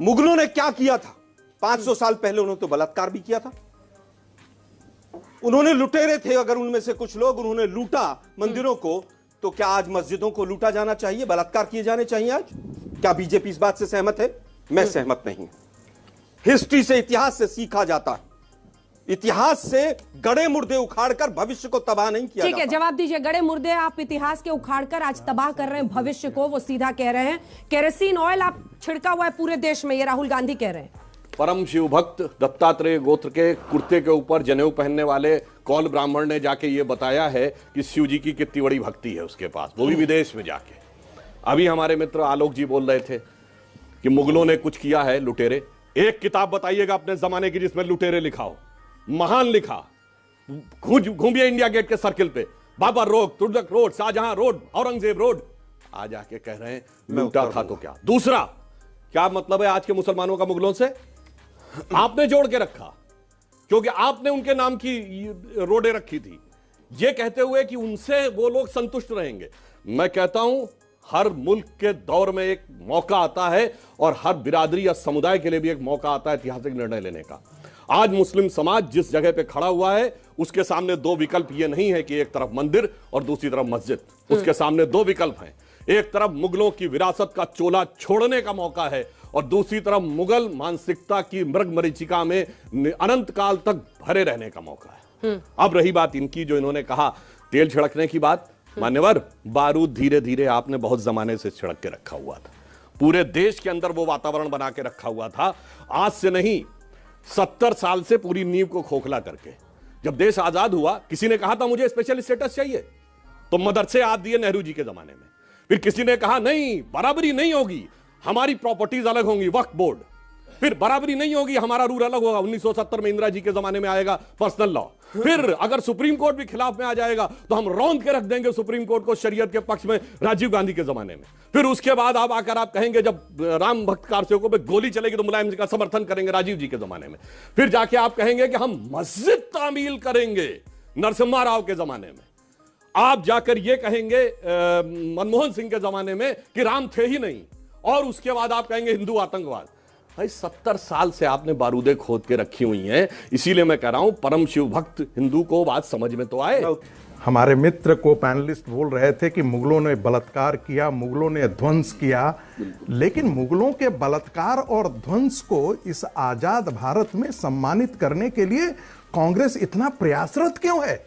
मुगलों ने क्या किया था? 500 साल पहले उन्होंने तो बलात्कार भी किया था। उन्होंने लुटेरे थे, अगर उनमें से कुछ लोग उन्होंने लूटा मंदिरों को, तो क्या आज मस्जिदों को लूटा जाना चाहिए, बलात्कार किए जाने चाहिए आज? क्या बीजेपी इस बात से सहमत है? मैं सहमत नहीं। हिस्ट्री से, इतिहास से सीखा जाता है। इतिहास से गड़े मुर्दे उखाड़कर भविष्य को तबाह नहीं किया ठीक है, जाता। जवाब दीजिए। गड़े मुर्दे आप इतिहास के उखाड़कर आज तबाह कर रहे हैं भविष्य को, वो सीधा कह रहे हैं। केरोसिन ऑयल आप छिड़का हुआ है पूरे देश में, ये राहुल गांधी कह रहे हैं। परम शिव भक्त दत्तात्रेय गोत्र के कुर्ते के ऊपर जनेऊ पहनने वाले कौल ब्राह्मण ने जाके ये बताया है कि शिव जी की कितनी बड़ी भक्ति है उसके पास, वो भी विदेश में जाके। अभी हमारे मित्र आलोक जी बोल रहे थे कि मुगलों ने कुछ किया है, लुटेरे। एक किताब बताइएगा अपने जमाने की जिसमें लुटेरे लिखा हो, महान लिखा। घूमिए इंडिया गेट के सर्किल पे, Babar road, Tughlaq road, Shahjahan road, Aurangzeb road, आ जाके कह रहे हैं लूटा था तो क्या। दूसरा, क्या मतलब है आज के मुसलमानों का मुगलों से? आपने जोड़ के रखा, क्योंकि आपने उनके नाम की रोडें रखी थी, ये कहते हुए कि उनसे वो लोग संतुष्ट रहेंगे। मैं कहता हूं हर मुल्क के दौर में एक मौका आता है और हर बिरादरी या समुदाय के लिए भी एक मौका आता है ऐतिहासिक निर्णय लेने का। आज मुस्लिम समाज जिस जगह पे खड़ा हुआ है, उसके सामने दो विकल्प ये नहीं है कि एक तरफ मंदिर और दूसरी तरफ मस्जिद। उसके सामने दो विकल्प हैं। एक तरफ मुगलों की विरासत का चोला छोड़ने का मौका है और दूसरी तरफ मुगल मानसिकता की मृग मरीचिका में अनंत काल तक भरे रहने का मौका है। अब रही बात इनकी, जो इन्होंने कहा तेल छिड़कने की बात, मान्यवर, बारूद धीरे धीरे आपने बहुत जमाने से छिड़क के रखा हुआ था। पूरे देश के अंदर वो वातावरण बना के रखा हुआ था। आज से नहीं, 70 साल से पूरी नींव को खोखला करके। जब देश आजाद हुआ, किसी ने कहा था मुझे स्पेशल स्टेटस चाहिए, तो मदरसे आज दिए नेहरू जी के जमाने में। फिर किसी ने कहा नहीं, बराबरी नहीं होगी, हमारी प्रॉपर्टीज अलग होंगी, वक्फ बोर्ड। फिर बराबरी नहीं होगी, हमारा रूल अलग होगा, 1970 में इंदिरा जी के जमाने में आएगा पर्सनल लॉ। फिर अगर सुप्रीम कोर्ट भी खिलाफ में आ जाएगा तो हम रौंद के रख देंगे सुप्रीम कोर्ट को शरीयत के पक्ष में, राजीव गांधी के जमाने में। फिर उसके बाद आप आकर आप कहेंगे जब राम भक्त कारसेवकों पे गोली चलेगी तो मुलायम जी का समर्थन करेंगे, राजीव जी के जमाने में। फिर जाके आप कहेंगे कि हम मस्जिद तामील करेंगे, नरसिम्हा राव के जमाने में। आप जाकर यह कहेंगे मनमोहन सिंह के जमाने में कि राम थे ही नहीं, और उसके बाद आप कहेंगे हिंदू आतंकवाद। भाई 70 साल से आपने बारूदें खोद के रखी हुई हैं, इसीलिए मैं कह रहा हूं परम शिव भक्त हिंदू को बात समझ में तो आए। हमारे मित्र को पैनलिस्ट बोल रहे थे कि मुगलों ने बलात्कार किया, मुगलों ने ध्वंस किया, लेकिन मुगलों के बलात्कार और ध्वंस को इस आजाद भारत में सम्मानित करने के लिए कांग्रेस इतना प्रयासरत क्यों है?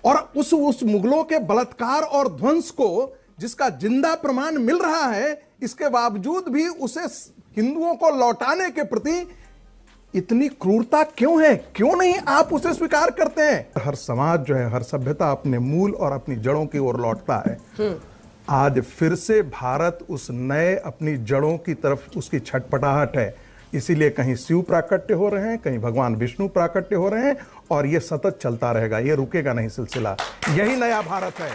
और उस मुगलों के बलात्कार और ध्वंस को जिसका जिंदा प्रमाण मिल रहा है, इसके बावजूद भी उसे हिंदुओं को लौटाने के प्रति इतनी क्रूरता क्यों है? क्यों नहीं आप उसे स्वीकार करते हैं? हर समाज जो है, हर सभ्यता अपने मूल और अपनी जड़ों की ओर लौटता है। आज फिर से भारत उस नए अपनी जड़ों की तरफ उसकी छटपटाहट है। इसीलिए कहीं शिव प्राकट्य हो रहे हैं, कहीं भगवान विष्णु प्राकट्य हो रहे हैं, और ये सतत चलता रहेगा, ये रुकेगा नहीं सिलसिला। यही नया भारत है।